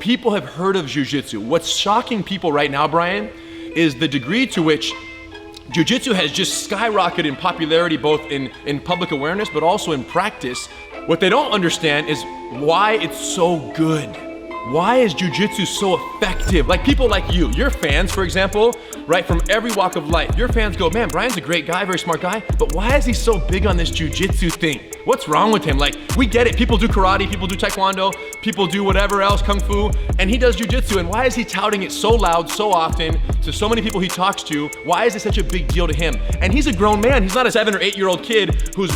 people have heard of jiu-jitsu. What's shocking people right now, Brian, is the degree to which jiu-jitsu has just skyrocketed in popularity, both in public awareness, but also in practice. What they don't understand is why it's so good. Why is jiu-jitsu so effective? Like people like you, your fans, for example, right, from every walk of life, your fans go, man, Brian's a great guy, very smart guy, but why is he so big on this jiu-jitsu thing? What's wrong with him? Like, we get it, people do karate, people do taekwondo, people do whatever else, kung fu, and he does jiu-jitsu, and why is he touting it so loud, so often, to so many people he talks to? Why is it such a big deal to him? And he's a grown man, he's not a 7 or 8 year old kid who's,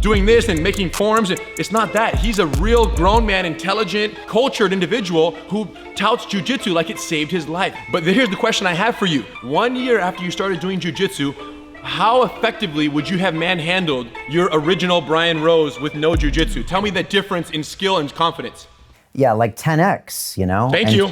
doing this and making forms. It's not that. He's a real grown man, intelligent, cultured individual who touts jiu-jitsu like it saved his life. But here's the question I have for you. 1 year after you started doing jiu-jitsu, how effectively would you have manhandled your original Brian Rose with no jiu-jitsu? Tell me the difference in skill and confidence. Yeah, like 10x, Thank you.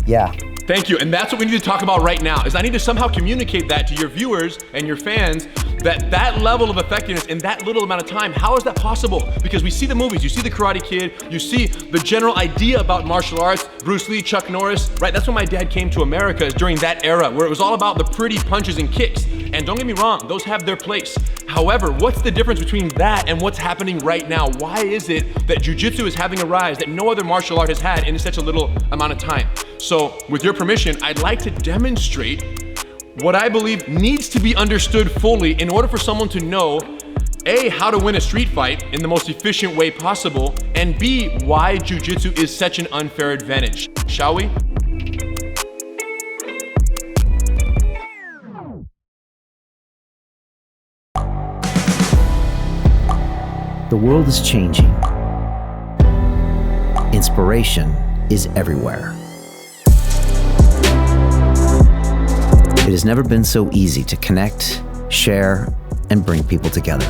Yeah. Thank you, and that's what we need to talk about right now, is I need to somehow communicate that to your viewers and your fans, that level of effectiveness in that little amount of time, how is that possible? Because we see the movies, you see the Karate Kid, you see the general idea about martial arts, Bruce Lee, Chuck Norris, right? That's when my dad came to America, is during that era, where it was all about the pretty punches and kicks. And don't get me wrong, those have their place. However, what's the difference between that and what's happening right now? Why is it that jiu-jitsu is having a rise that no other martial art has had in such a little amount of time? So, with your permission, I'd like to demonstrate what I believe needs to be understood fully in order for someone to know, A, how to win a street fight in the most efficient way possible, and B, why jiu-jitsu is such an unfair advantage. Shall we? The world is changing. Inspiration is everywhere. It has never been so easy to connect, share, and bring people together.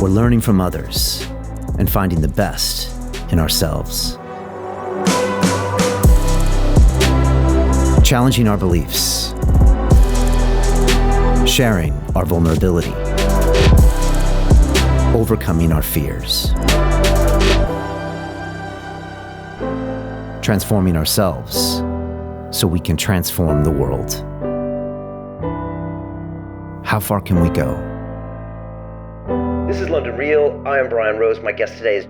We're learning from others and finding the best in ourselves. Challenging our beliefs. Sharing our vulnerability. Overcoming our fears. Transforming ourselves so we can transform the world. How far can we go? This is London Real. I am Brian Rose. My guest today is...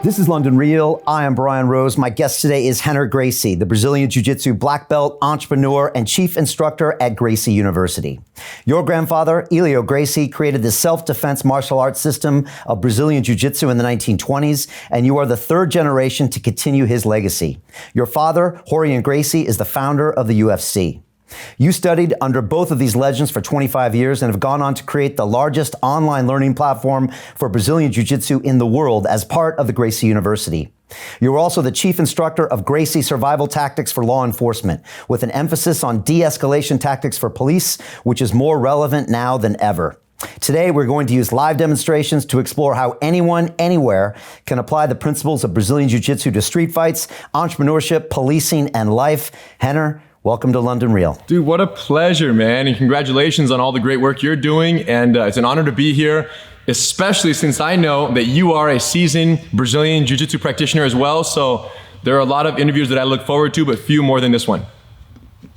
This is London Real. I am Brian Rose. My guest today is Rener Gracie, the Brazilian Jiu-Jitsu black belt, entrepreneur, and chief instructor at Gracie University. Your grandfather, Hélio Gracie, created the self-defense martial arts system of Brazilian Jiu-Jitsu in the 1920s, and you are the third generation to continue his legacy. Your father, Rorion Gracie, is the founder of the UFC. You studied under both of these legends for 25 years and have gone on to create the largest online learning platform for Brazilian Jiu-Jitsu in the world as part of the Gracie University. You are also the chief instructor of Gracie Survival Tactics for Law Enforcement, with an emphasis on de-escalation tactics for police, which is more relevant now than ever. Today, we're going to use live demonstrations to explore how anyone, anywhere, can apply the principles of Brazilian Jiu-Jitsu to street fights, entrepreneurship, policing, and life. Rener, welcome to London Real. Dude, what a pleasure, man. And congratulations on all the great work you're doing. And it's an honor to be here, especially since I know that you are a seasoned Brazilian Jiu-Jitsu practitioner as well. So there are a lot of interviews that I look forward to, but few more than this one.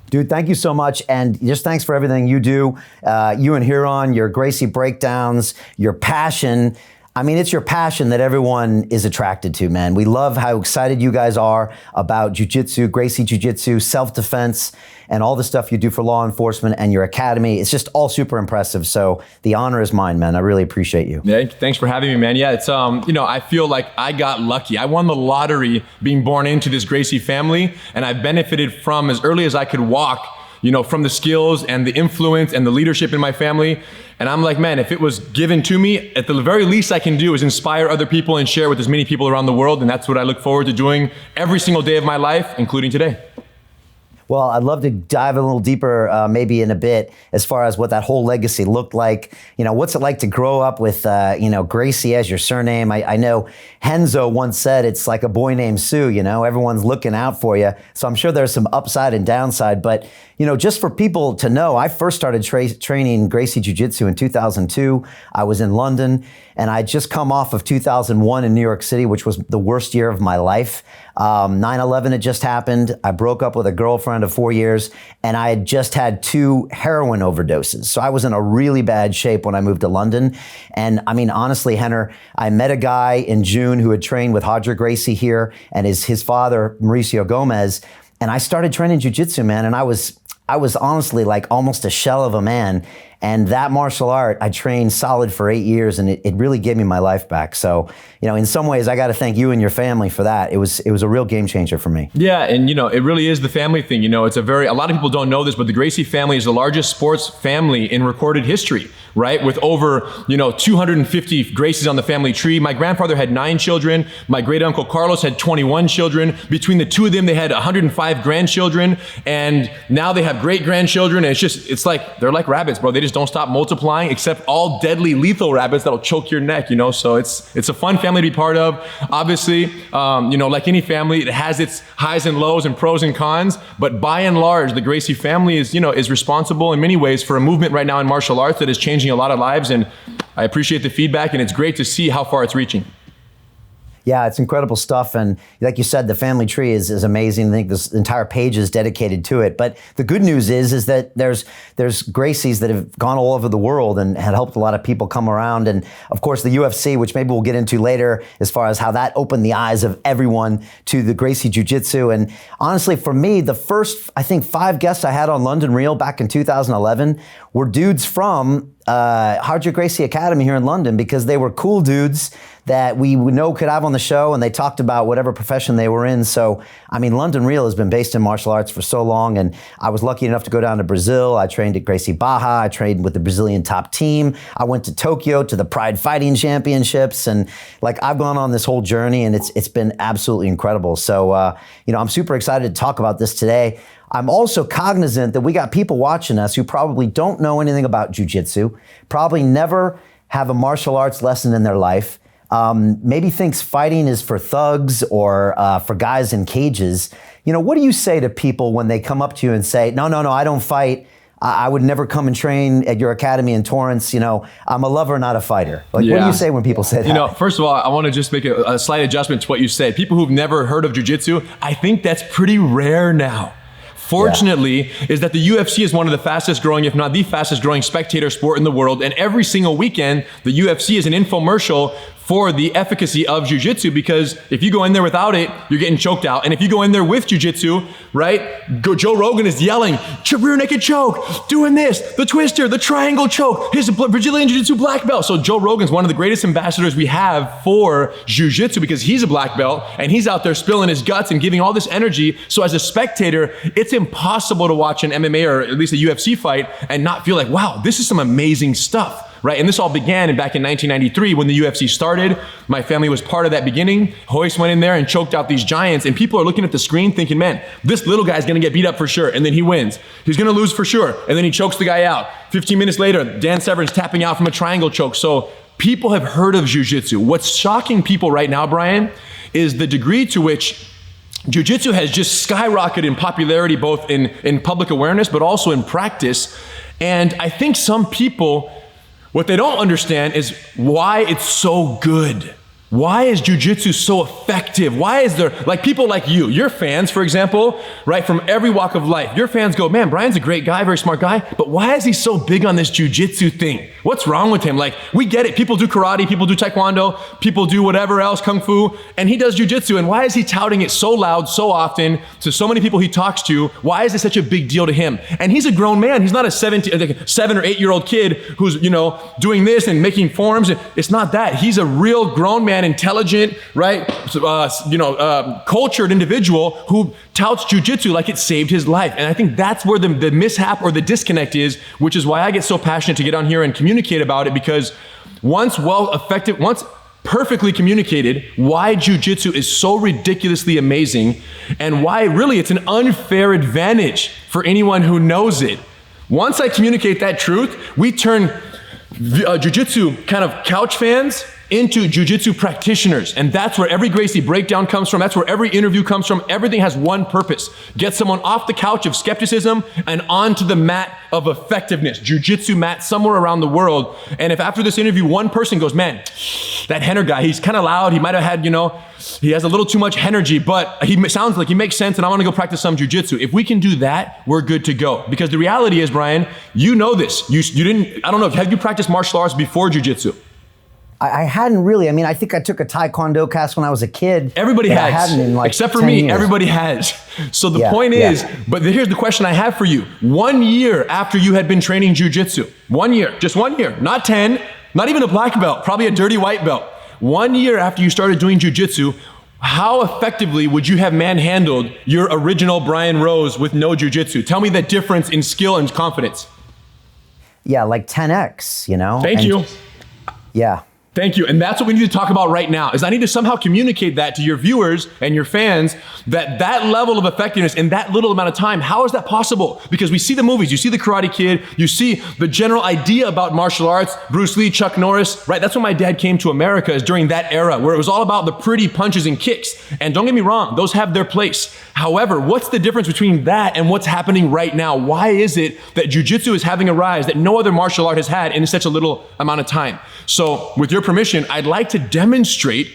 Dude, thank you so much. And just thanks for everything you do. You and Huron, your Gracie breakdowns, your passion. I mean, it's your passion that everyone is attracted to, man. We love how excited you guys are about jiu-jitsu, Gracie Jiu-Jitsu, self-defense, and all the stuff you do for law enforcement and your academy. It's just all super impressive. So the honor is mine, man. I really appreciate you. Yeah, thanks for having me, man. Yeah, it's I feel like I got lucky. I won the lottery being born into this Gracie family, and I benefited from, as early as I could walk, from the skills and the influence and the leadership in my family. And I'm like, man, if it was given to me, at the very least I can do is inspire other people and share with as many people around the world. And that's what I look forward to doing every single day of my life, including today. Well, I'd love to dive a little deeper, maybe in a bit, as far as what that whole legacy looked like. What's it like to grow up with, Gracie as your surname? I know Henzo once said it's like a boy named Sue. Everyone's looking out for you. So I'm sure there's some upside and downside. But just for people to know, I first started training Gracie Jiu-Jitsu in 2002. I was in London, and I had just come off of 2001 in New York City, which was the worst year of my life. 9/11 had just happened. I broke up with a girlfriend of 4 years, and I had just had 2 heroin overdoses. So I was in a really bad shape when I moved to London. And I mean, honestly, Henner, I met a guy in June who had trained with Rener Gracie here, and his father, Mauricio Gomez. And I started training jiu-jitsu, man, and I was honestly like almost a shell of a man. And that martial art, I trained solid for 8 years, and it really gave me my life back. So, in some ways, I got to thank you and your family for that. It was a real game changer for me. Yeah, and it really is the family thing. It's a lot of people don't know this, but the Gracie family is the largest sports family in recorded history, right? With over, 250 Gracies on the family tree. My grandfather had 9 children. My great uncle Carlos had 21 children. Between the 2 of them, they had 105 grandchildren, and now they have great grandchildren. And it's like they're like rabbits, bro. They just don't stop multiplying, except all deadly lethal rabbits that'll choke your neck, so it's a fun family to be part of. Obviously, like any family, it has its highs and lows and pros and cons, but by and large, the Gracie family is responsible in many ways for a movement right now in martial arts that is changing a lot of lives, and I appreciate the feedback, and it's great to see how far it's reaching. Yeah, it's incredible stuff. And like you said, the family tree is amazing. I think this entire page is dedicated to it. But the good news is that there's Gracies that have gone all over the world and had helped a lot of people come around. And of course, the UFC, which maybe we'll get into later, as far as how that opened the eyes of everyone to the Gracie Jiu-Jitsu. And honestly, for me, the first, I think, 5 guests I had on London Real back in 2011 were dudes from Rener Gracie Academy here in London, because they were cool dudes that we know could have on the show, and they talked about whatever profession they were in. So, I mean, London Real has been based in martial arts for so long, and I was lucky enough to go down to Brazil. I trained at Gracie Barra. I trained with the Brazilian top team. I went to Tokyo to the Pride Fighting Championships, and I've gone on this whole journey, and it's been absolutely incredible. So, I'm super excited to talk about this today. I'm also cognizant that we got people watching us who probably don't know anything about jiu-jitsu, probably never have a martial arts lesson in their life, maybe thinks fighting is for thugs or for guys in cages. What do you say to people when they come up to you and say, no, I don't fight. I would never come and train at your academy in Torrance. I'm a lover, not a fighter. What do you say when people say that? First of all, I want to just make a slight adjustment to what you said. People who've never heard of jiu-jitsu, I think that's pretty rare now. Fortunately, is that the UFC is one of the fastest growing, if not the fastest growing spectator sport in the world. And every single weekend, the UFC is an infomercial for the efficacy of jiu-jitsu, because if you go in there without it, you're getting choked out. And if you go in there with jiu-jitsu, right, Joe Rogan is yelling, rear naked choke, doing this, the twister, the triangle choke, his Brazilian jiu-jitsu black belt. So Joe Rogan's one of the greatest ambassadors we have for jiu-jitsu, because he's a black belt and he's out there spilling his guts and giving all this energy. So as a spectator, it's impossible to watch an MMA or at least a UFC fight and not feel like, wow, this is some amazing stuff. Right, and this all began back in 1993 when the UFC started. My family was part of that beginning. Royce went in there and choked out these giants, and people are looking at the screen thinking, man, this little guy's gonna get beat up for sure, and then he wins. He's gonna lose for sure, and then he chokes the guy out. 15 minutes later, Dan Severn's tapping out from a triangle choke. So people have heard of jiu-jitsu. What's shocking people right now, Brian, is the degree to which jiu-jitsu has just skyrocketed in popularity, both in public awareness, but also in practice. And I think some people, what they don't understand is why it's so good. Why is jiu-jitsu so effective? Why is there, people like you, your fans, for example, right, from every walk of life, your fans go, man, Brian's a great guy, very smart guy, but why is he so big on this jiu-jitsu thing? What's wrong with him? We get it. People do karate, people do taekwondo, people do whatever else, kung fu, and he does jiu-jitsu. And why is he touting it so loud, so often, to so many people he talks to? Why is it such a big deal to him? And he's a grown man. He's not a 7 or 8 year old kid who's, doing this and making forms. It's not that. He's a real grown man, intelligent, right, cultured individual who touts jiu-jitsu like it saved his life. And I think that's where the mishap or the disconnect is, which is why I get so passionate to get on here and communicate about it, because once perfectly communicated why jiu-jitsu is so ridiculously amazing and why really it's an unfair advantage for anyone who knows it. Once I communicate that truth, we turn jiu-jitsu kind of couch fans into jiu-jitsu practitioners. And that's where every Gracie breakdown comes from. That's where every interview comes from. Everything has one purpose. Get someone off the couch of skepticism and onto the mat of effectiveness, jiu-jitsu mat somewhere around the world. And if after this interview, one person goes, man, that Rener guy, he's kind of loud. He might have had, he has a little too much energy, but he sounds like he makes sense and I want to go practice some jiu-jitsu. If we can do that, we're good to go. Because the reality is, Brian, you know this. You didn't, I don't know, have you practiced martial arts before jiu-jitsu? I hadn't really. I mean, I think I took a Taekwondo class when I was a kid. Everybody has. I hadn't in like except for 10 me, years. everybody has. So the point is, but here's the question I have for you. 1 year after you had been training jiu-jitsu, 1 year, just 1 year, not 10, not even a black belt, probably a dirty white belt. 1 year after you started doing jiu-jitsu, how effectively would you have manhandled your original Brian Rose with no jiu-jitsu? Tell me the difference in skill and confidence. Yeah, like 10x, Thank you. Yeah. Thank you. And that's what we need to talk about right now, is I need to somehow communicate that to your viewers and your fans, that level of effectiveness in that little amount of time, how is that possible? Because we see the movies, you see the Karate Kid, you see the general idea about martial arts, Bruce Lee, Chuck Norris, right? That's when my dad came to America, is during that era where it was all about the pretty punches and kicks. And don't get me wrong, those have their place. However, what's the difference between that and what's happening right now? Why is it that jiu-jitsu is having a rise that no other martial art has had in such a little amount of time? So with your permission, I'd like to demonstrate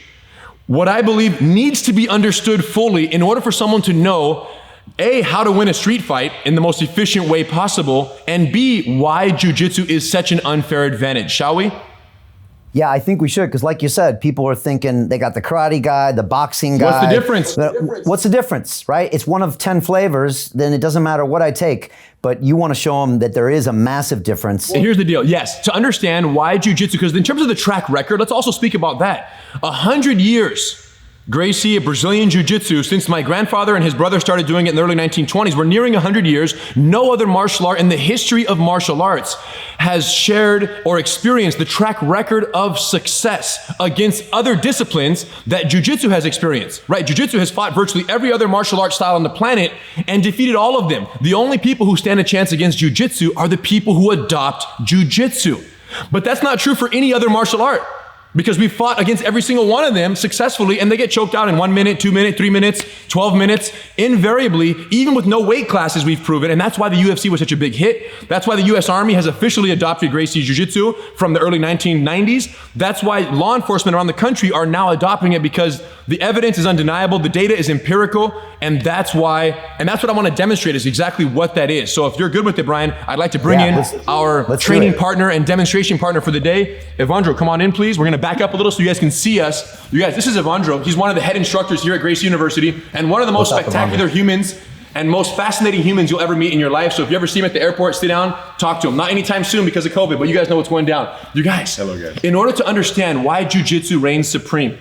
what I believe needs to be understood fully in order for someone to know, A, how to win a street fight in the most efficient way possible, and B, why jiu-jitsu is such an unfair advantage. Shall we? Yeah, I think we should, because like you said, people are thinking they got the karate guy, the boxing guy. What's the difference? What's the difference, right? It's one of 10 flavors, then it doesn't matter what I take, but you want to show them that there is a massive difference. And here's the deal. Yes, to understand why jiu-jitsu, because in terms of the track record, let's also speak about that. 100 years, Gracie, Brazilian Jiu-Jitsu, since my grandfather and his brother started doing it in the early 1920s, we're nearing 100 years. No other martial art in the history of martial arts has shared or experienced the track record of success against other disciplines that Jiu-Jitsu has experienced, right? Jiu-Jitsu has fought virtually every other martial art style on the planet and defeated all of them. The only people who stand a chance against Jiu-Jitsu are the people who adopt Jiu-Jitsu. But that's not true for any other martial art, because we fought against every single one of them successfully and they get choked out in 1 minute, 2 minutes, 3 minutes, 12 minutes, invariably, even with no weight classes, we've proven. And that's why the UFC was such a big hit. That's why the US Army has officially adopted Gracie Jiu-Jitsu from the early 1990s. That's why law enforcement around the country are now adopting it, because the evidence is undeniable, the data is empirical, and that's why, and that's what I want to demonstrate, is exactly what that is. So if you're good with it, Brian, I'd like to bring in our training partner and demonstration partner for the day. Evandro, come on in, please. We're going to back up a little so you guys can see us. You guys, this is Evandro. He's one of the head instructors here at Gracie University and one of the most spectacular humans and most fascinating humans you'll ever meet in your life. So if you ever see him at the airport, sit down, talk to him. Not anytime soon because of COVID, but you guys know what's going down. You guys, hello guys. In order to understand why jiu-jitsu reigns supreme,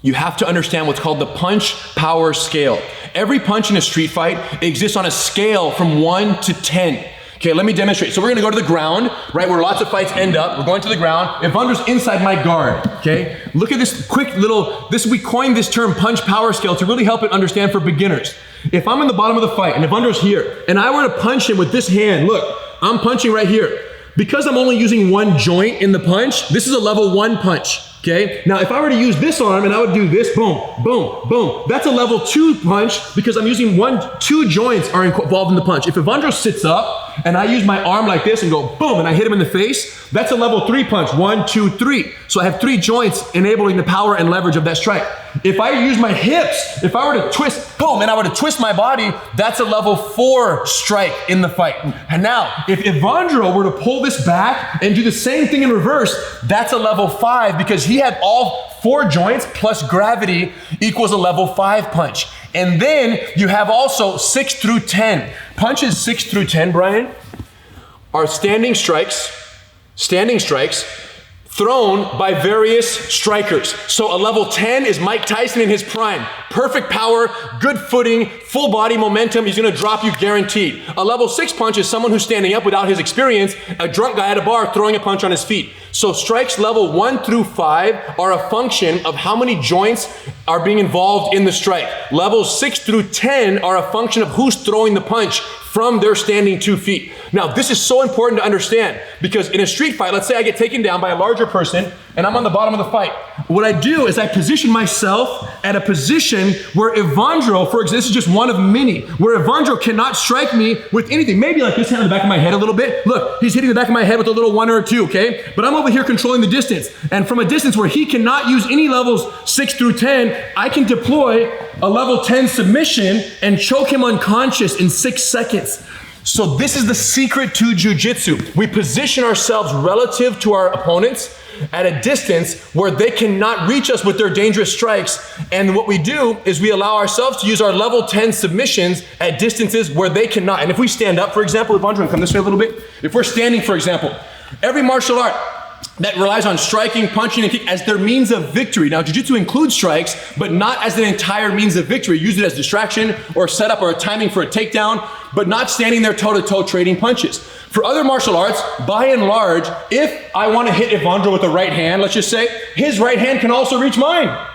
you have to understand what's called the punch power scale. Every punch in a street fight exists on a scale from 1 to 10. Okay, let me demonstrate. So we're gonna go to the ground, right, where lots of fights end up. We're going to the ground. Evandro's inside my guard, okay? Look at this quick little, we coined this term punch power scale to really help it understand for beginners. If I'm in the bottom of the fight and Evandro's here, and I were to punch him with this hand, look, I'm punching right here. Because I'm only using one joint in the punch, this is a level 1 punch. Okay, now if I were to use this arm and I would do this, boom, boom, boom, that's a level 2 punch because I'm using 2 joints are involved in the punch. If Evandro sits up and I use my arm like this and go boom and I hit him in the face, that's a level 3 punch, 1, 2, 3. So I have 3 joints enabling the power and leverage of that strike. If I use my hips, if I were to twist, boom, and I were to twist my body, that's a level 4 strike in the fight. And now, if Evandro were to pull this back and do the same thing in reverse, that's a level 5 because he had all 4 joints plus gravity equals a level 5 punch. And then you have also 6 through 10. Punches 6 through 10, Brian, are standing strikes thrown by various strikers. So a level 10 is Mike Tyson in his prime. Perfect power, good footing, full body momentum. He's gonna drop you guaranteed. A level 6 punch is someone who's standing up without his experience, a drunk guy at a bar throwing a punch on his feet. So strikes level 1 through 5 are a function of how many joints are being involved in the strike. Levels 6 through 10 are a function of who's throwing the punch from their standing 2 feet. Now, this is so important to understand because in a street fight, let's say I get taken down by a larger person and I'm on the bottom of the fight. What I do is I position myself at a position where Evandro, for example, this is just one of many, where Evandro cannot strike me with anything. Maybe like this hand on the back of my head a little bit. Look, he's hitting the back of my head with a little 1 or 2, okay? But I'm over here controlling the distance. And from a distance where he cannot use any levels 6 through 10, I can deploy a level 10 submission and choke him unconscious in 6 seconds. So this is the secret to jiu-jitsu. We position ourselves relative to our opponents at a distance where they cannot reach us with their dangerous strikes. And what we do is we allow ourselves to use our level 10 submissions at distances where they cannot. And if we stand up, for example, if Andrew, come this way a little bit. If we're standing, for example, every martial art that relies on striking, punching, and kick as their means of victory. Now, jiu-jitsu includes strikes, but not as an entire means of victory. Use it as distraction or setup or a timing for a takedown, but not standing there toe-to-toe trading punches. For other martial arts, by and large, if I want to hit Evandro with the right hand, let's just say, his right hand can also reach mine.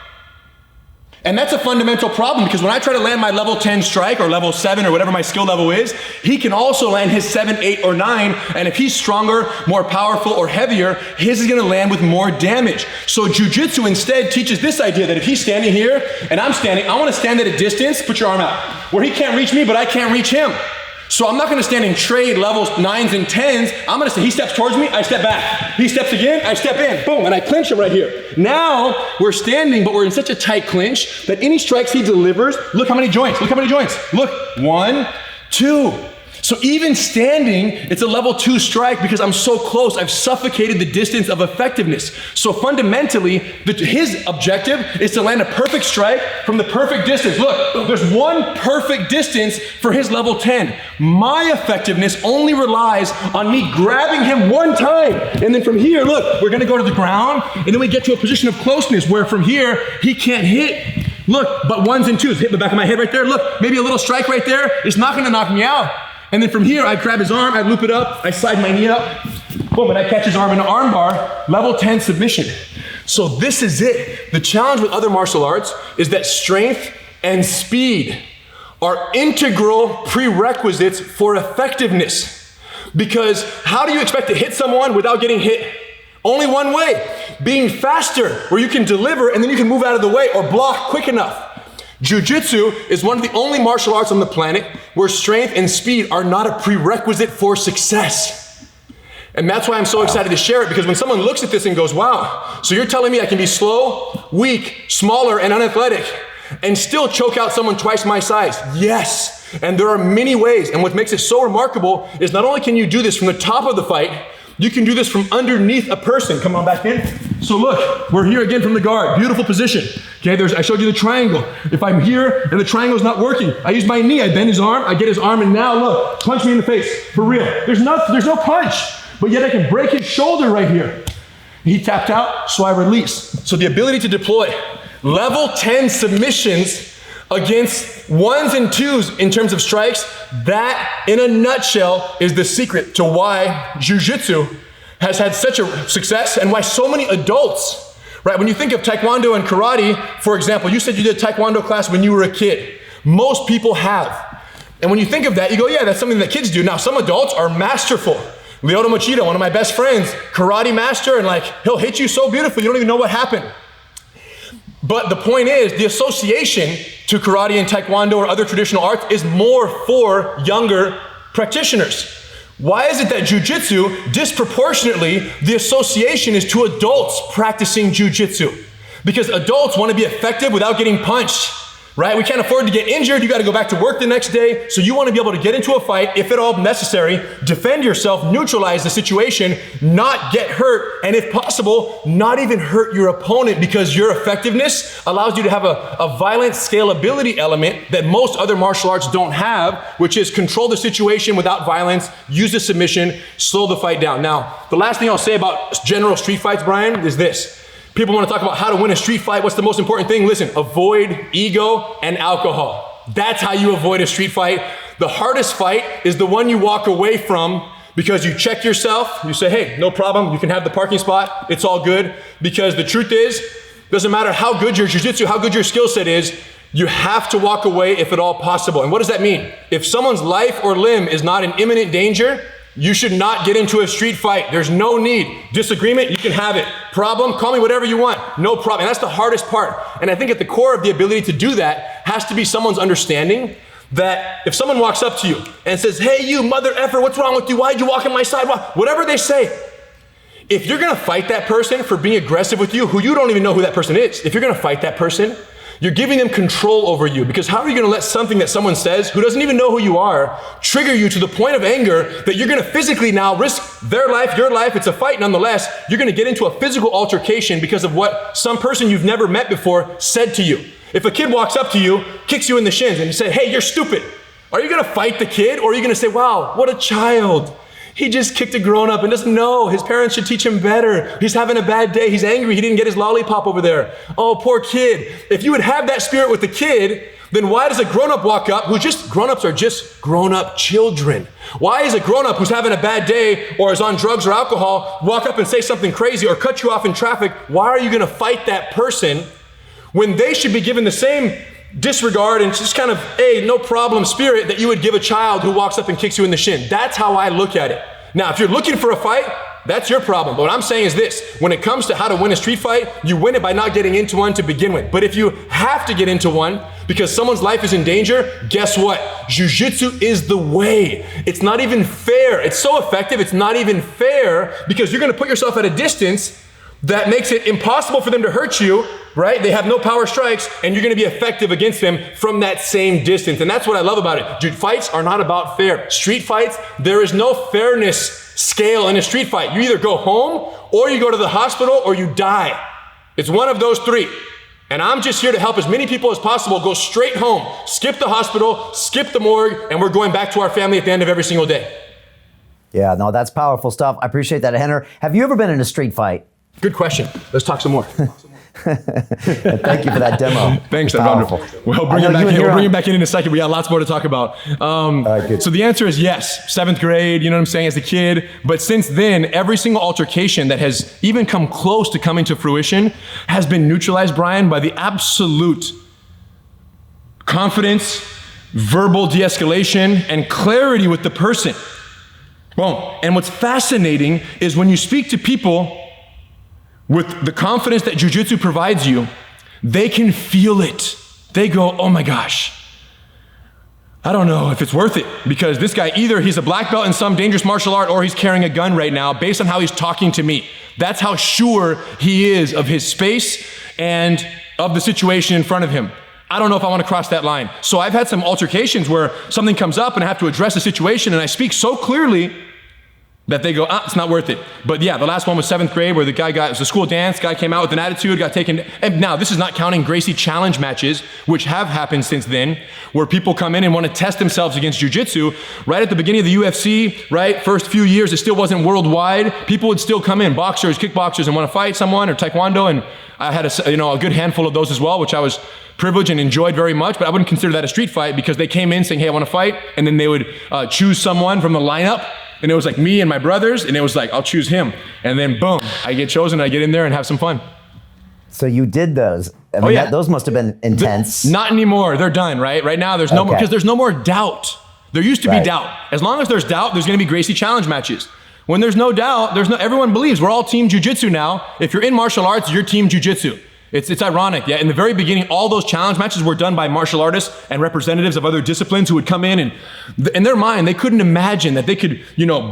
And that's a fundamental problem because when I try to land my level 10 strike or level 7 or whatever my skill level is, he can also land his 7, 8, or 9. And if he's stronger, more powerful, or heavier, his is gonna land with more damage. So jiu-jitsu instead teaches this idea that if he's standing here and I'm standing, I wanna stand at a distance, put your arm out, where he can't reach me, but I can't reach him. So I'm not gonna stand and trade levels 9s and 10s. I'm gonna say, he steps towards me, I step back. He steps again, I step in, boom, and I clinch him right here. Now, we're standing, but we're in such a tight clinch that any strikes he delivers, look how many joints, look how many joints. Look, 1, 2. So even standing, it's a level 2 strike because I'm so close, I've suffocated the distance of effectiveness. So fundamentally, his objective is to land a perfect strike from the perfect distance. Look, there's one perfect distance for his level 10. My effectiveness only relies on me grabbing him one time. And then from here, look, we're gonna go to the ground, and then we get to a position of closeness where from here, he can't hit. Look, but 1s and 2s, hit the back of my head right there. Look, maybe a little strike right there. It's not gonna knock me out. And then from here, I grab his arm, I loop it up, I slide my knee up, boom, and I catch his arm in an arm bar, level 10 submission. So this is it. The challenge with other martial arts is that strength and speed are integral prerequisites for effectiveness. Because how do you expect to hit someone without getting hit? Only one way, being faster, where you can deliver and then you can move out of the way or block quick enough. Jiu-jitsu is one of the only martial arts on the planet where strength and speed are not a prerequisite for success. And that's why I'm so excited to share it, because when someone looks at this and goes, wow, so you're telling me I can be slow, weak, smaller, and unathletic, and still choke out someone twice my size? Yes, and there are many ways. And what makes it so remarkable is not only can you do this from the top of the fight, you can do this from underneath a person. Come on back in. So look, we're here again from the guard. Beautiful position. Okay, I showed you the triangle. If I'm here and the triangle's not working, I use my knee, I bend his arm, I get his arm, and now look, punch me in the face, for real. There's no punch, but yet I can break his shoulder right here. He tapped out, so I release. So the ability to deploy level 10 submissions against 1s and 2s in terms of strikes, that in a nutshell is the secret to why jiu-jitsu has had such a success and why so many adults, right? When you think of taekwondo and karate, for example, you said you did a taekwondo class when you were a kid. Most people have. And when you think of that, you go, yeah, that's something that kids do. Now, some adults are masterful. Lyoto Machida, one of my best friends, karate master, and like, he'll hit you so beautifully, you don't even know what happened. But the point is, the association to karate and taekwondo or other traditional arts is more for younger practitioners. Why is it that jiu-jitsu, disproportionately, the association is to adults practicing jiu-jitsu? Because adults want to be effective without getting punched. right? We can't afford to get injured. You got to go back to work the next day. So you want to be able to get into a fight, if at all necessary, defend yourself, neutralize the situation, not get hurt, and if possible, not even hurt your opponent, because your effectiveness allows you to have a violent scalability element that most other martial arts don't have, which is control the situation without violence, use the submission, slow the fight down. Now, the last thing I'll say about general street fights, Brian, is this. People want to talk about how to win a street fight. What's the most important thing? Listen, avoid ego and alcohol. That's how you avoid a street fight. The hardest fight is the one you walk away from because you check yourself. You say, hey, no problem. You can have the parking spot. It's all good. Because the truth is, doesn't matter how good your jiu-jitsu, how good your skill set is, you have to walk away if at all possible. And what does that mean? If someone's life or limb is not in imminent danger, you should not get into a street fight. There's no need. Disagreement, you can have it. Problem, call me whatever you want. No problem. And that's the hardest part. And I think at the core of the ability to do that has to be someone's understanding that if someone walks up to you and says, hey, you mother effer, what's wrong with you? Why'd you walk on my sidewalk? Whatever they say, if you're gonna fight that person for being aggressive with you, who you don't even know who that person is, if you're gonna fight that person, you're giving them control over you, because how are you gonna let something that someone says who doesn't even know who you are trigger you to the point of anger that you're gonna physically now risk their life, your life? It's a fight nonetheless. You're gonna get into a physical altercation because of what some person you've never met before said to you. If a kid walks up to you, kicks you in the shins, and you say, hey, you're stupid, are you gonna fight the kid, or are you gonna say, wow, what a child? He just kicked a grown-up and doesn't know. His parents should teach him better. He's having a bad day. He's angry. He didn't get his lollipop over there. Oh, poor kid. If you would have that spirit with the kid, then why does a grown-up walk up grown-ups are just grown-up children? Why is a grown-up who's having a bad day or is on drugs or alcohol walk up and say something crazy or cut you off in traffic? Why are you gonna fight that person when they should be given the same disregard and just kind of, hey, no problem spirit that you would give a child who walks up and kicks you in the shin? That's how I look at it. Now, if you're looking for a fight, that's your problem. But what I'm saying is this: when it comes to how to win a street fight, you win it by not getting into one to begin with. But if you have to get into one because someone's life is in danger, guess what? Jiu-jitsu is the way. It's not even fair. It's so effective, it's not even fair, because you're gonna put yourself at a distance that makes it impossible for them to hurt you, right? They have no power strikes, and you're gonna be effective against them from that same distance. And that's what I love about it. Dude, fights are not about fair. Street fights, there is no fairness scale in a street fight. You either go home, or you go to the hospital, or you die. It's one of those three. And I'm just here to help as many people as possible go straight home, skip the hospital, skip the morgue, and we're going back to our family at the end of every single day. Yeah, no, that's powerful stuff. I appreciate that, Henner. Have you ever been in a street fight? Good question. Let's talk some more. Thank you for that demo. Thanks, that's powerful. We'll bring him back in. We'll bring him back in a second. We got lots more to talk about. So the answer is yes. 7th grade, you know what I'm saying, as a kid. But since then, every single altercation that has even come close to coming to fruition has been neutralized, Brian, by the absolute confidence, verbal de-escalation, and clarity with the person. Well, and what's fascinating is when you speak to people with the confidence that jiu-jitsu provides you, they can feel it. They go, oh my gosh, I don't know if it's worth it, because this guy, either he's a black belt in some dangerous martial art or he's carrying a gun right now based on how he's talking to me. That's how sure he is of his space and of the situation in front of him. I don't know if I want to cross that line. So I've had some altercations where something comes up and I have to address the situation, and I speak so clearly that they go, it's not worth it. But yeah, the last one was 7th grade, where it was a school dance, guy came out with an attitude, got taken. And now this is not counting Gracie challenge matches, which have happened since then, where people come in and want to test themselves against jiu-jitsu. Right at the beginning of the UFC, right, first few years, it still wasn't worldwide. People would still come in, boxers, kickboxers, and want to fight someone, or taekwondo. And I had a good handful of those as well, which I was privileged and enjoyed very much, but I wouldn't consider that a street fight, because they came in saying, hey, I want to fight. And then they would choose someone from the lineup. And it was like me and my brothers, and it was like, I'll choose him. And then boom, I get chosen, I get in there and have some fun. So you did those. I mean, those must have been intense. Not anymore, they're done, right? Right now, there's no more, because there's no more doubt. There used to be doubt. As long as there's doubt, there's gonna be Gracie challenge matches. When there's no doubt, everyone believes we're all team jiu-jitsu now. If you're in martial arts, you're team jiu-jitsu. It's ironic, yeah. In the very beginning, all those challenge matches were done by martial artists and representatives of other disciplines who would come in, and in their mind, they couldn't imagine that they could,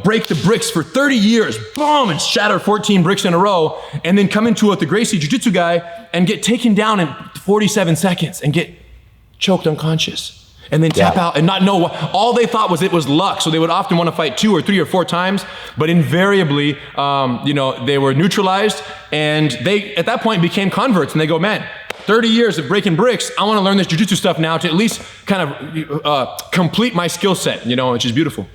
break the bricks for 30 years, boom, and shatter 14 bricks in a row, and then come into it with the Gracie Jiu-Jitsu guy and get taken down in 47 seconds and get choked unconscious. And then tap out and not know what, all they thought was it was luck. So they would often want to fight 2 or 3 or 4 times, but invariably, they were neutralized, and they, at that point, became converts, and they go, man, 30 years of breaking bricks, I want to learn this jiu-jitsu stuff now to at least kind of complete my skill set, which is beautiful.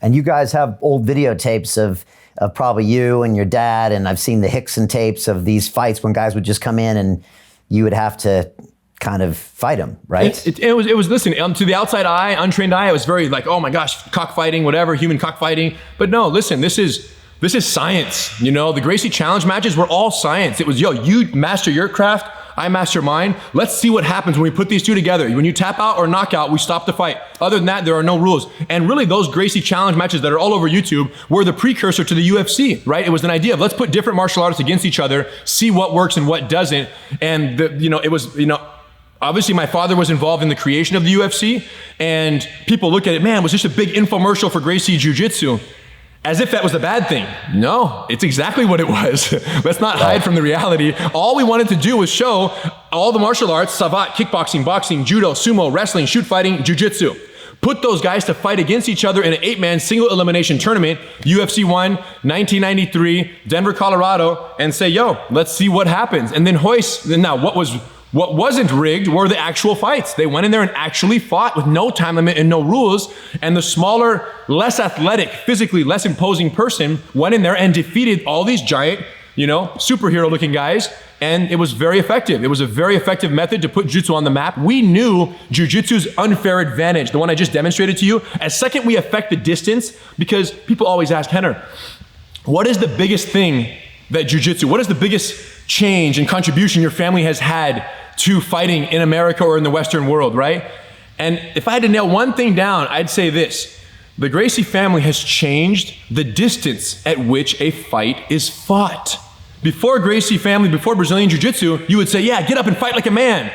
And you guys have old videotapes of probably you and your dad, and I've seen the Hickson tapes of these fights when guys would just come in and you would have to kind of fight him, right? It was listen, to the outside eye, untrained eye, it was very like, oh my gosh, cockfighting, whatever, human cockfighting. But no, listen, this is science. The Gracie challenge matches were all science. It was, you master your craft, I master mine. Let's see what happens when we put these two together. When you tap out or knock out, we stop the fight. Other than that, there are no rules. And really, those Gracie challenge matches that are all over YouTube were the precursor to the UFC, right? It was an idea of let's put different martial artists against each other, see what works and what doesn't. And it was, obviously my father was involved in the creation of the UFC, and people look at it, man, it was just a big infomercial for Gracie Jiu-Jitsu, as if that was a bad thing. No, it's exactly what it was. Let's not hide from the reality. All we wanted to do was show all the martial arts, savate, kickboxing, boxing, judo, sumo, wrestling, shoot fighting, jiu-jitsu. Put those guys to fight against each other in an 8-man single elimination tournament, UFC 1, 1993, Denver, Colorado, and say, let's see what happens. And then hoist, now what wasn't rigged were the actual fights. They went in there and actually fought with no time limit and no rules. And the smaller, less athletic, physically less imposing person went in there and defeated all these giant, superhero looking guys. And it was very effective. It was a very effective method to put jiu-jitsu on the map. We knew jiu-jitsu's unfair advantage, the one I just demonstrated to you. As second, we affect the distance, because people always ask, Rener, what is the biggest thing that jiu-jitsu, what is the biggest change and contribution your family has had to fighting in America or in the Western world, right? And if I had to nail one thing down, I'd say this: the Gracie family has changed the distance at which a fight is fought. Before Gracie family, before Brazilian Jiu-Jitsu, you would say, yeah, get up and fight like a man.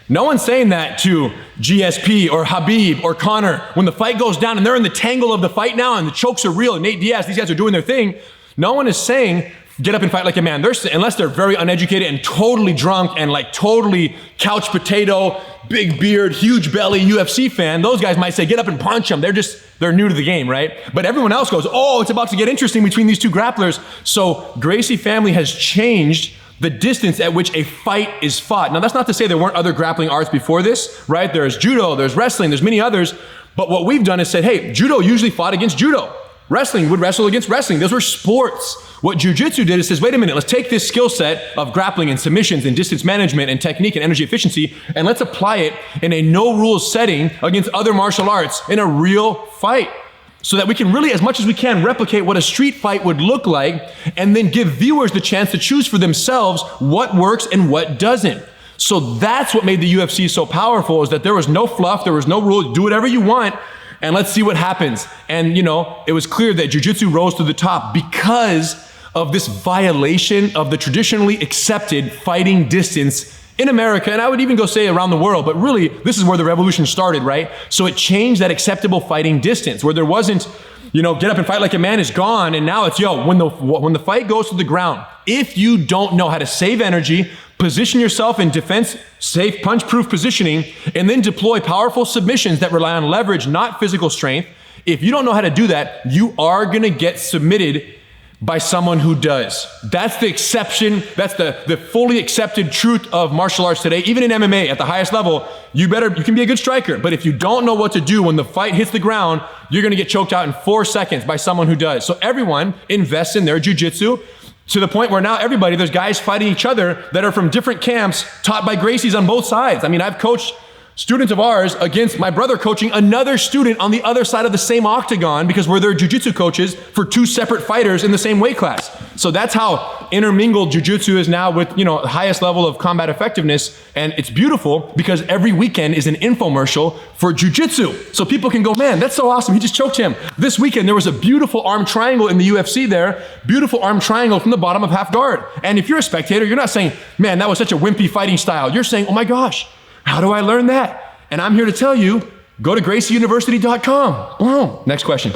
No one's saying that to GSP or Habib or Connor. When the fight goes down and they're in the tangle of the fight now and the chokes are real and Nate Diaz, these guys are doing their thing, no one is saying, get up and fight like a man. Unless they're very uneducated and totally drunk and like totally couch potato, big beard, huge belly UFC fan, those guys might say, get up and punch them. They're new to the game, right? But everyone else goes, oh, it's about to get interesting between these two grapplers. So Gracie family has changed the distance at which a fight is fought. Now, that's not to say there weren't other grappling arts before this, right? There's judo, there's wrestling, there's many others. But what we've done is said, hey, judo usually fought against judo. Wrestling would wrestle against wrestling. Those were sports. What jiu-jitsu did is says, wait a minute, let's take this skill set of grappling and submissions and distance management and technique and energy efficiency, and let's apply it in a no-rules setting against other martial arts in a real fight, so that we can really, as much as we can, replicate what a street fight would look like, and then give viewers the chance to choose for themselves what works and what doesn't. So that's what made the UFC so powerful, is that there was no fluff, there was no rule, do whatever you want, and let's see what happens. And it was clear that jiu-jitsu rose to the top because of this violation of the traditionally accepted fighting distance in America, and I would even go say around the world, but really, this is where the revolution started, right? So it changed that acceptable fighting distance, where there wasn't, get up and fight like a man is gone, and now it's, when the fight goes to the ground, if you don't know how to save energy, position yourself in defense, safe, punch-proof positioning, and then deploy powerful submissions that rely on leverage, not physical strength, if you don't know how to do that, you are gonna get submitted by someone who does. That's the exception. That's the fully accepted truth of martial arts today. Even in MMA at the highest level, you can be a good striker, but if you don't know what to do when the fight hits the ground, you're gonna get choked out in 4 seconds by someone who does. So everyone invests in their jiu-jitsu to the point where now there's guys fighting each other that are from different camps taught by Gracies on both sides. I mean, I've coached students of ours against my brother coaching another student on the other side of the same octagon, because we're their jiu-jitsu coaches for 2 separate fighters in the same weight class. So that's how intermingled jiu-jitsu is now with, the highest level of combat effectiveness. And it's beautiful because every weekend is an infomercial for jiu-jitsu. So people can go, man, that's so awesome. He just choked him. This weekend, there was a beautiful arm triangle in the UFC there, beautiful arm triangle from the bottom of half guard. And if you're a spectator, you're not saying, man, that was such a wimpy fighting style. You're saying, oh my gosh, how do I learn that? And I'm here to tell you, go to GracieUniversity.com. Boom. Next question.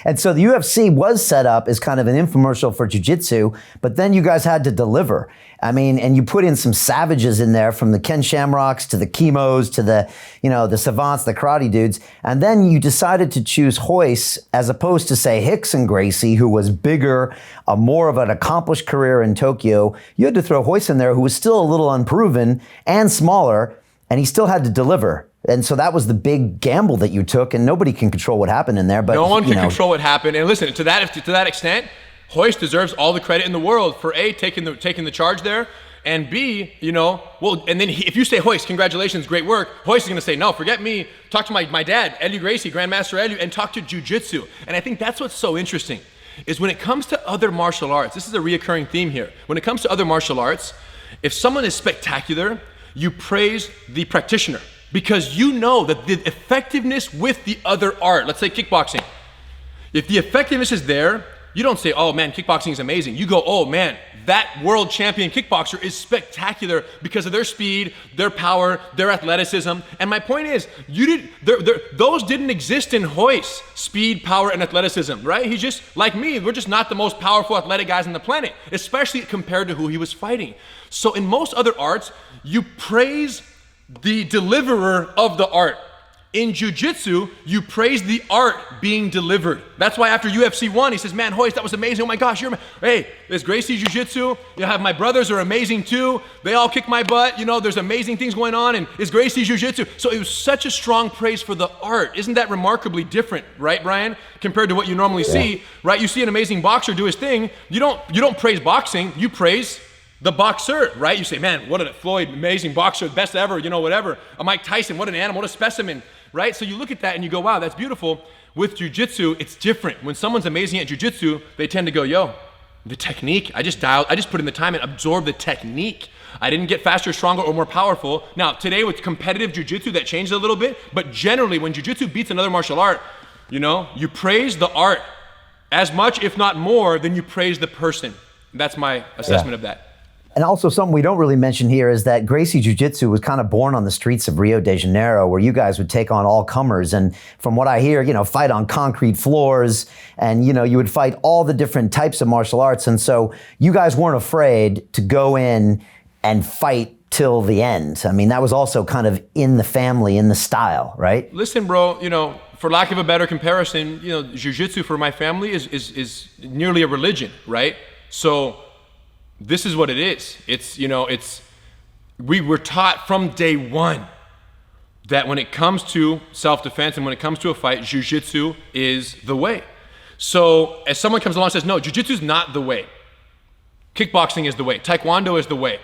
And so the UFC was set up as kind of an infomercial for jiu-jitsu, but then you guys had to deliver. I mean, and you put in some savages in there, from the Ken Shamrocks to the Chemos to the, the Savants, the karate dudes. And then you decided to choose Royce as opposed to, say, Carlson Gracie, who was bigger, more of an accomplished career in Tokyo. You had to throw Royce in there, who was still a little unproven and smaller, and he still had to deliver. And so that was the big gamble that you took, and nobody can control what happened in there. But no one can control what happened. And listen, to that extent, Royce deserves all the credit in the world for A, taking the charge there, and B, and then if you say, Royce, congratulations, great work, Royce is going to say, no, forget me, talk to my dad, Hélio Gracie, Grandmaster Hélio, and talk to jiu-jitsu. And I think that's what's so interesting, is when it comes to other martial arts, this is a reoccurring theme here. When it comes to other martial arts, if someone is spectacular, you praise the practitioner, because you know that the effectiveness with the other art, let's say kickboxing, if the effectiveness is there, you don't say, oh man, kickboxing is amazing. You go, oh man, that world champion kickboxer is spectacular because of their speed, their power, their athleticism. And my point is, those didn't exist in Royce, speed, power, and athleticism, right? He's just like me. We're just not the most powerful athletic guys on the planet, especially compared to who he was fighting. So in most other arts, you praise the deliverer of the art. In jiu-jitsu, you praise the art being delivered. That's why after UFC 1, he says, man, Royce, that was amazing. Oh my gosh, hey, there's Gracie Jiu-Jitsu. You have my brothers are amazing too. They all kick my butt. There's amazing things going on, and it's Gracie Jiu-Jitsu. So it was such a strong praise for the art. Isn't that remarkably different, right, Brian? Compared to what you normally see, right? You see an amazing boxer do his thing. You don't praise boxing, you praise the boxer, right? You say, man, what a Floyd, amazing boxer, best ever, whatever. A Mike Tyson, what an animal, what a specimen, right? So you look at that and you go, wow, that's beautiful. With jiu-jitsu, it's different. When someone's amazing at jiu-jitsu, they tend to go, yo, the technique, I just put in the time and absorbed the technique. I didn't get faster, stronger, or more powerful. Now, today with competitive jiu-jitsu, that changed a little bit, but generally when jiu-jitsu beats another martial art, you praise the art as much, if not more, than you praise the person. That's my assessment of that. And also something we don't really mention here is that Gracie Jiu-Jitsu was kind of born on the streets of Rio de Janeiro, where you guys would take on all comers. And from what I hear, fight on concrete floors, and, you would fight all the different types of martial arts. And so you guys weren't afraid to go in and fight till the end. I mean, that was also kind of in the family, in the style, right? Listen, bro, for lack of a better comparison, Jiu-Jitsu for my family is nearly a religion, right? So this is what it is. We were taught from day one that when it comes to self-defense and when it comes to a fight, Jiu-Jitsu is the way. So as someone comes along and says, no, Jiu-Jitsu is not the way. Kickboxing is the way. Taekwondo is the way.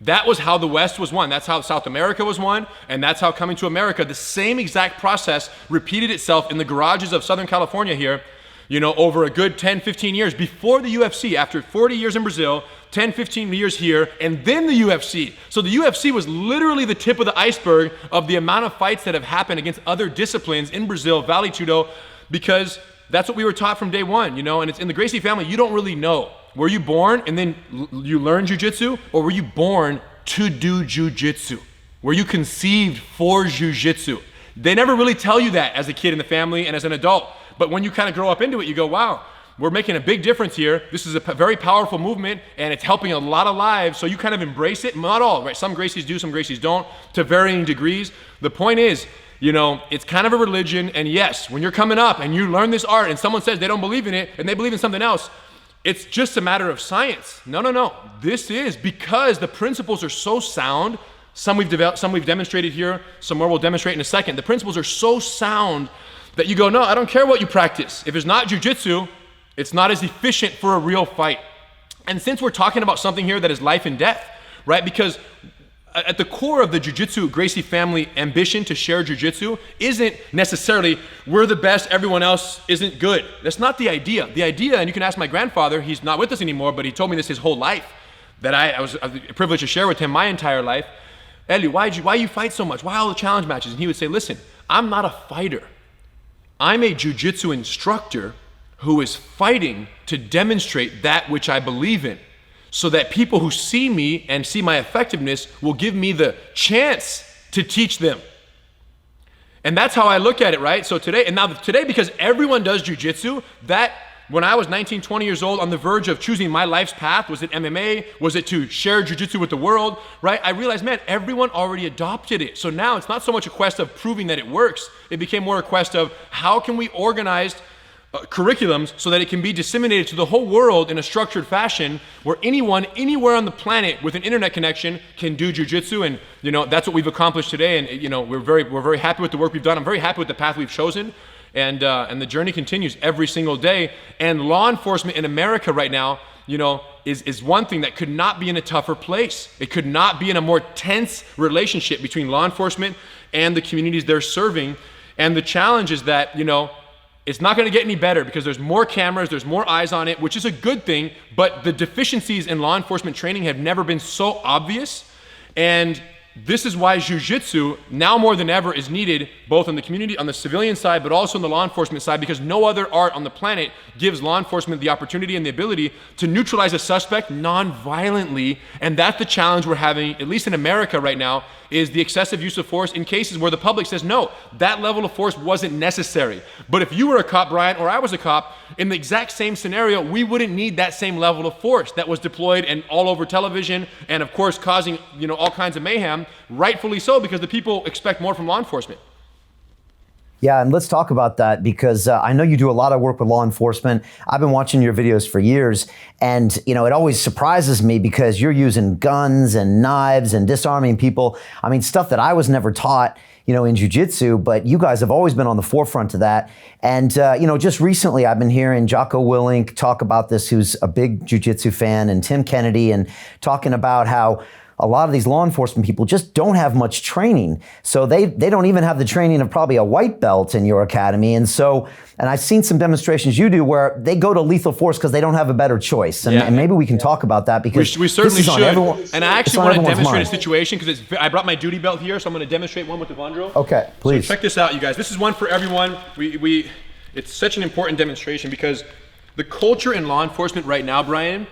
That was how the West was won. That's how South America was won, and that's how coming to America, the same exact process repeated itself in the garages of Southern California here, over a good 10, 15 years before the UFC, after 40 years in Brazil, 10, 15 years here, and then the UFC. So the UFC was literally the tip of the iceberg of the amount of fights that have happened against other disciplines in Brazil, Vale Tudo, because that's what we were taught from day one, and it's in the Gracie family, you don't really know. Were you born and then you learned jiu-jitsu, or were you born to do jiu-jitsu? Were you conceived for jiu-jitsu? They never really tell you that as a kid in the family and as an adult. But when you kind of grow up into it, you go, wow, we're making a big difference here. This is a very powerful movement, and it's helping a lot of lives. So you kind of embrace it. Not all, right? Some Gracies do, some Gracies don't, to varying degrees. The point is, it's kind of a religion. And yes, when you're coming up and you learn this art and someone says they don't believe in it and they believe in something else, it's just a matter of science. No. This is because the principles are so sound. Some we've developed, some we've demonstrated here, some more we'll demonstrate in a second. The principles are so sound that you go, no, I don't care what you practice. If it's not jiu-jitsu, it's not as efficient for a real fight. And since we're talking about something here that is life and death, right? Because at the core of the Jiu-Jitsu Gracie family ambition to share Jiu-Jitsu isn't necessarily we're the best, everyone else isn't good. That's not the idea. The idea, and you can ask my grandfather, he's not with us anymore, but he told me this his whole life, that I was privileged to share with him my entire life. Hélio, why you fight so much? Why all the challenge matches? And he would say, listen, I'm not a fighter. I'm a Jiu-Jitsu instructor who is fighting to demonstrate that which I believe in, so that people who see me and see my effectiveness will give me the chance to teach them. And that's how I look at it, right? So today, because everyone does jiu-jitsu, that when I was 19, 20 years old, on the verge of choosing my life's path, was it MMA? Was it to share jiu-jitsu with the world, right? I realized, man, everyone already adopted it. So now it's not so much a quest of proving that it works. It became more a quest of how can we organize curriculums so that it can be disseminated to the whole world in a structured fashion where anyone, anywhere on the planet with an internet connection can do jiu-jitsu. And that's what we've accomplished today. And we're very happy with the work we've done. I'm very happy with the path we've chosen. And the journey continues every single day. And law enforcement in America right now, is one thing that could not be in a tougher place. It could not be in a more tense relationship between law enforcement and the communities they're serving. And the challenge is that, it's not going to get any better because there's more cameras, there's more eyes on it, which is a good thing, but the deficiencies in law enforcement training have never been so obvious. And this is why jiu-jitsu, now more than ever, is needed both in the community, on the civilian side, but also on the law enforcement side, because no other art on the planet gives law enforcement the opportunity and the ability to neutralize a suspect non-violently. And that's the challenge we're having, at least in America right now, is the excessive use of force in cases where the public says, no, that level of force wasn't necessary. But if you were a cop, Brian, or I was a cop, in the exact same scenario, we wouldn't need that same level of force that was deployed and all over television and of course causing, all kinds of mayhem, rightfully so, because the people expect more from law enforcement. Yeah, and let's talk about that because I know you do a lot of work with law enforcement. I've been watching your videos for years, and it always surprises me because you're using guns and knives and disarming people. I mean, stuff that I was never taught, in jiu-jitsu, but you guys have always been on the forefront of that. And, just recently I've been hearing Jocko Willink talk about this, who's a big jiu-jitsu fan, and Tim Kennedy, and talking about how a lot of these law enforcement people just don't have much training. So they don't even have the training of probably a white belt in your academy. And I've seen some demonstrations you do where they go to lethal force because they don't have a better choice. And maybe we can talk about that because we certainly should. And I actually want to demonstrate a situation because I brought my duty belt here, so I'm going to demonstrate one with Evandro. Okay, please. So check this out, you guys. This is one for everyone. It's such an important demonstration because the culture in law enforcement right now, Brian,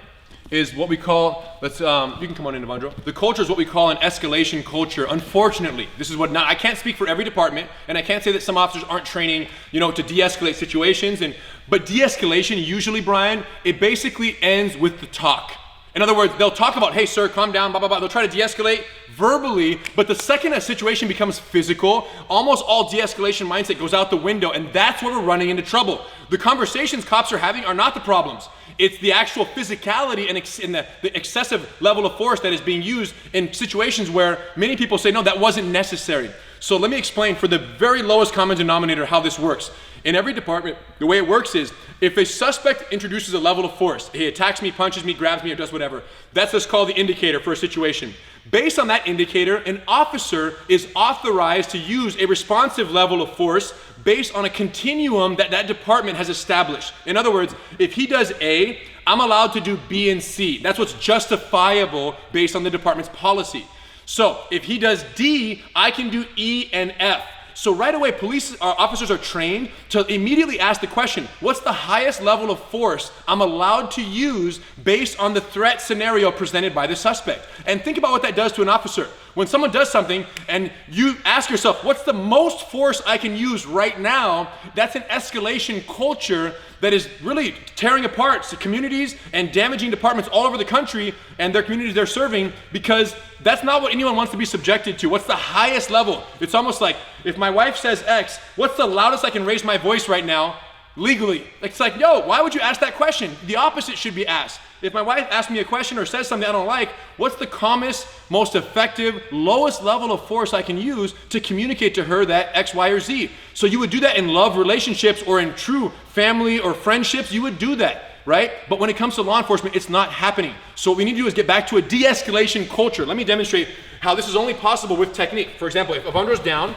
is what we call, you can come on in, Evandro. The culture is what we call an escalation culture. Unfortunately, this is I can't speak for every department, and I can't say that some officers aren't training, to de-escalate situations. But de-escalation usually, Brian, it basically ends with the talk. In other words, they'll talk about, hey sir, calm down, blah, blah, blah. They'll try to de-escalate verbally, but the second a situation becomes physical, almost all de-escalation mindset goes out the window, and that's where we're running into trouble. The conversations cops are having are not the problems. It's the actual physicality and the excessive level of force that is being used in situations where many people say, no, that wasn't necessary. So let me explain for the very lowest common denominator how this works. In every department, the way it works is if a suspect introduces a level of force, he attacks me, punches me, grabs me, or does whatever, that's what's called the indicator for a situation. Based on that indicator, an officer is authorized to use a responsive level of force based on a continuum that department has established. In other words, if he does A, I'm allowed to do B and C. That's what's justifiable based on the department's policy. So if he does D, I can do E and F. So right away, police officers are trained to immediately ask the question, what's the highest level of force I'm allowed to use based on the threat scenario presented by the suspect? And think about what that does to an officer. When someone does something and you ask yourself, what's the most force I can use right now? That's an escalation culture that is really tearing apart communities and damaging departments all over the country and their communities they're serving, because that's not what anyone wants to be subjected to. What's the highest level? It's almost like if my wife says X, what's the loudest I can raise my voice right now legally? It's like, yo, why would you ask that question? The opposite should be asked. If my wife asks me a question or says something I don't like, what's the calmest, most effective, lowest level of force I can use to communicate to her that X, Y, or Z? So you would do that in love relationships or in true family or friendships, you would do that, right? But when it comes to law enforcement, it's not happening. So what we need to do is get back to a de-escalation culture. Let me demonstrate how this is only possible with technique. For example, if Evandro's down,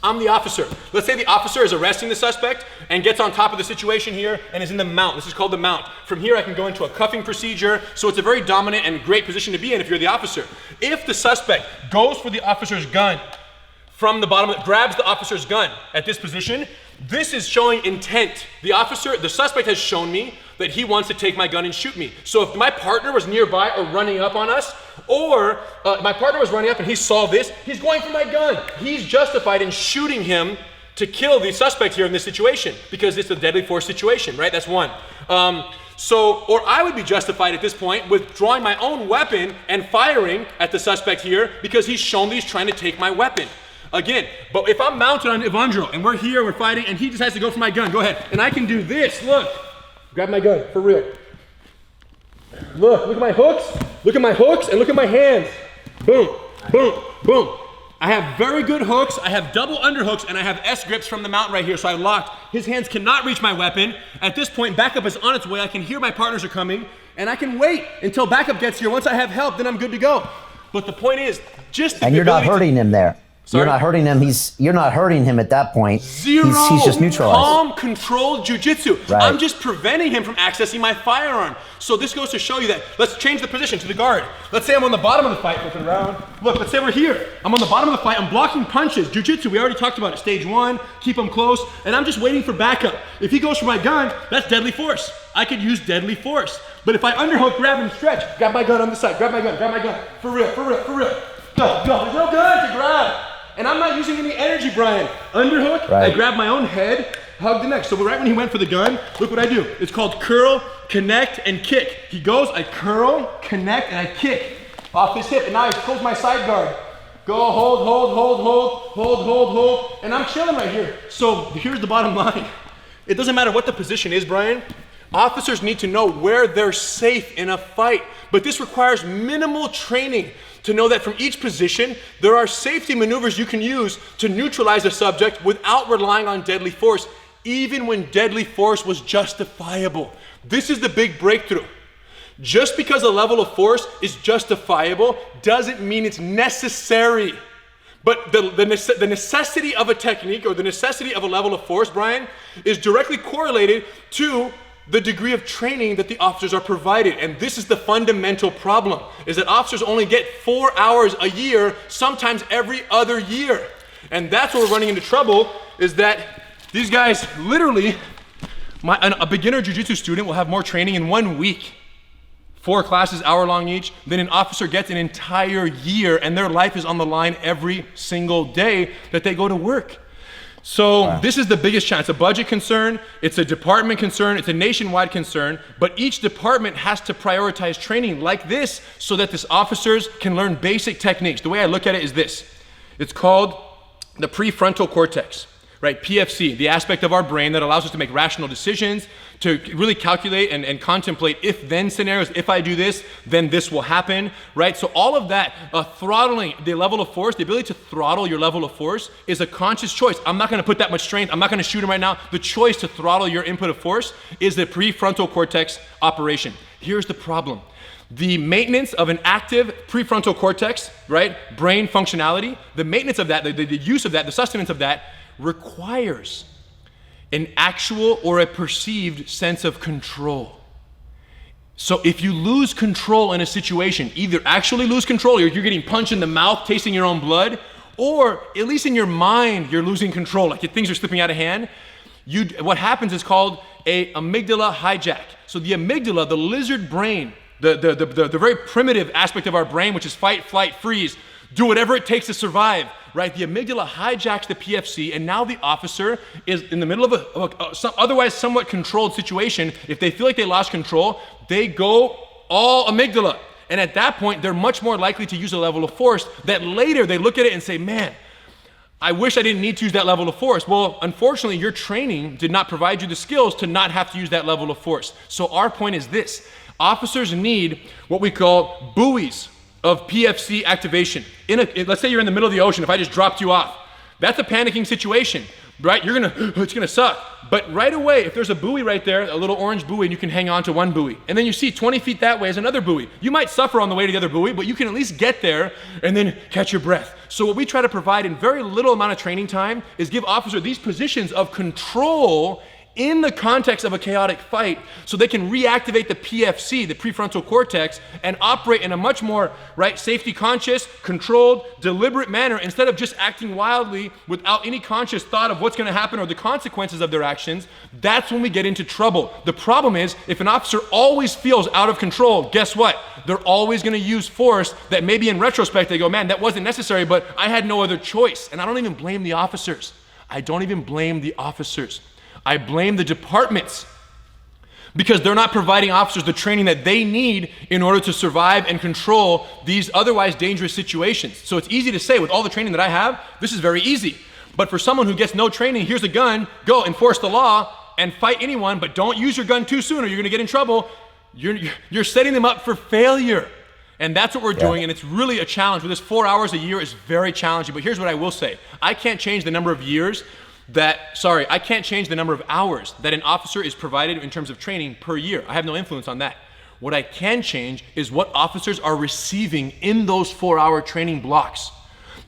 I'm the officer. Let's say the officer is arresting the suspect and gets on top of the situation here and is in the mount. This is called the mount. From here I can go into a cuffing procedure. So it's a very dominant and great position to be in if you're the officer. If the suspect goes for the officer's gun from the bottom, grabs the officer's gun at this position, this is showing intent. The suspect has shown me that he wants to take my gun and shoot me. So if my partner was nearby or running up on us, or my partner was running up and he saw this, he's going for my gun. He's justified in shooting him to kill the suspect here in this situation because it's a deadly force situation, right? That's one. Or I would be justified at this point with drawing my own weapon and firing at the suspect here because he's shown that he's trying to take my weapon. Again, but if I'm mounted on Evandro and we're here, we're fighting, and he just has to go for my gun, go ahead. And I can do this, look. Grab my gun, for real. Look at my hooks, and look at my hands. Boom, boom, boom. I have very good hooks, I have double underhooks, and I have S-grips from the mount right here, so I locked. His hands cannot reach my weapon. At this point, backup is on its way. I can hear my partners are coming, and I can wait until backup gets here. Once I have help, then I'm good to go. But the point is, and you're not hurting him there. Sorry? You're not hurting him. You're not hurting him at that point. Zero. He's just neutralized. Calm, controlled jiu-jitsu. Right. I'm just preventing him from accessing my firearm. So this goes to show you that. Let's change the position to the guard. Let's say I'm on the bottom of the fight, looking around. Look, let's say we're here. I'm on the bottom of the fight. I'm blocking punches. Jiu-jitsu, we already talked about it. Stage 1, keep him close, and I'm just waiting for backup. If he goes for my gun, that's deadly force. I could use deadly force. But if I underhook, grab, and stretch, grab my gun on the side. Grab my gun. For real. Go. There's no gun to grab. And I'm not using any energy, Brian. Underhook, right. I grab my own head, hug the neck. So right when he went for the gun, look what I do. It's called curl, connect, and kick. He goes, I curl, connect, and I kick off his hip. And now I close my side guard. Go, hold, and I'm chilling right here. So here's the bottom line. It doesn't matter what the position is, Brian. Officers need to know where they're safe in a fight. But this requires minimal training to know that from each position, there are safety maneuvers you can use to neutralize a subject without relying on deadly force, even when deadly force was justifiable. This is the big breakthrough. Just because a level of force is justifiable doesn't mean it's necessary. But the necessity of a technique or the necessity of a level of force, Brian, is directly correlated to the degree of training that the officers are provided. And this is the fundamental problem, is that officers only get 4 hours a year, sometimes every other year. And that's where we're running into trouble, is that these guys literally, a beginner jiu-jitsu student will have more training in 1 week, 4 classes, hour long each, than an officer gets an entire year, and their life is on the line every single day that they go to work. So wow. This is the biggest challenge. It's a budget concern, it's a department concern, it's a nationwide concern, but each department has to prioritize training like this so that these officers can learn basic techniques. The way I look at it is this. It's called the prefrontal cortex, right? PFC, the aspect of our brain that allows us to make rational decisions, to really calculate and contemplate if-then scenarios. If I do this, then this will happen, right? So all of that, throttling the level of force, the ability to throttle your level of force is a conscious choice. I'm not gonna put that much strength. I'm not gonna shoot him right now. The choice to throttle your input of force is the prefrontal cortex operation. Here's the problem. The maintenance of an active prefrontal cortex, right? Brain functionality, the maintenance of that, the use of that, the sustenance of that requires an actual or a perceived sense of control. So if you lose control in a situation, either actually lose control, or you're getting punched in the mouth, tasting your own blood, or at least in your mind, you're losing control, like things are slipping out of hand, what happens is called a amygdala hijack. So the amygdala, the lizard brain, the very primitive aspect of our brain, which is fight, flight, freeze, do whatever it takes to survive, right? The amygdala hijacks the PFC, and now the officer is in the middle of a otherwise somewhat controlled situation. If they feel like they lost control, they go all amygdala. And at that point, they're much more likely to use a level of force that later they look at it and say, man, I wish I didn't need to use that level of force. Well, unfortunately, your training did not provide you the skills to not have to use that level of force. So our point is this. Officers need what we call buoys of PFC activation. Let's say you're in the middle of the ocean. If I just dropped you off, that's a panicking situation, right? It's gonna suck. But right away, if there's a buoy right there, a little orange buoy, and you can hang on to one buoy, and then you see 20 feet that way is another buoy. You might suffer on the way to the other buoy, but you can at least get there and then catch your breath. So what we try to provide in very little amount of training time is give officers these positions of control in the context of a chaotic fight, so they can reactivate the PFC, the prefrontal cortex, and operate in a much more, right, safety conscious, controlled, deliberate manner, instead of just acting wildly without any conscious thought of what's gonna happen or the consequences of their actions. That's when we get into trouble. The problem is, if an officer always feels out of control, guess what? They're always gonna use force that maybe in retrospect they go, man, that wasn't necessary, but I had no other choice. And I don't even blame the officers. I don't even blame the officers. I blame the departments because they're not providing officers the training that they need in order to survive and control these otherwise dangerous situations. So it's easy to say, with all the training that I have, this is very easy. But for someone who gets no training, here's a gun, go enforce the law and fight anyone, but don't use your gun too soon or you're gonna get in trouble. You're setting them up for failure. And that's what we're doing, and it's really a challenge. With this 4 hours a year is very challenging, but here's what I will say. I can't change the number of I can't change the number of hours that an officer is provided in terms of training per year. I have no influence on that. What I can change is what officers are receiving in those 4-hour training blocks.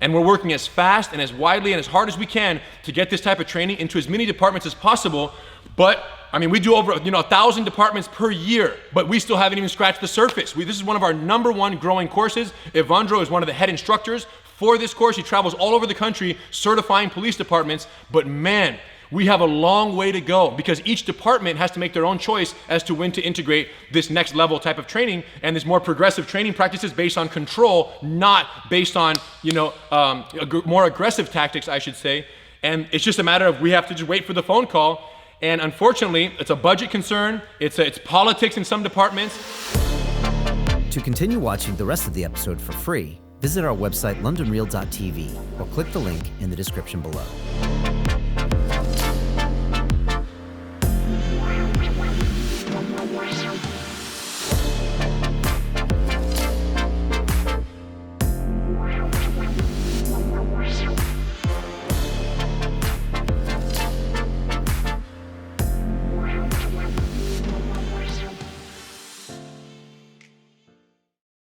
And we're working as fast and as widely and as hard as we can to get this type of training into as many departments as possible. But I mean, we do over 1,000 departments per year, but we still haven't even scratched the surface. This is one of our #1 growing courses. Evandro is one of the head instructors for this course. He travels all over the country certifying police departments, but man, we have a long way to go because each department has to make their own choice as to when to integrate this next level type of training and this more progressive training practices based on control, not based on, more aggressive tactics, I should say. And it's just a matter of we have to just wait for the phone call. And unfortunately, it's a budget concern. It's politics in some departments. To continue watching the rest of the episode for free, visit our website londonreal.tv or click the link in the description below.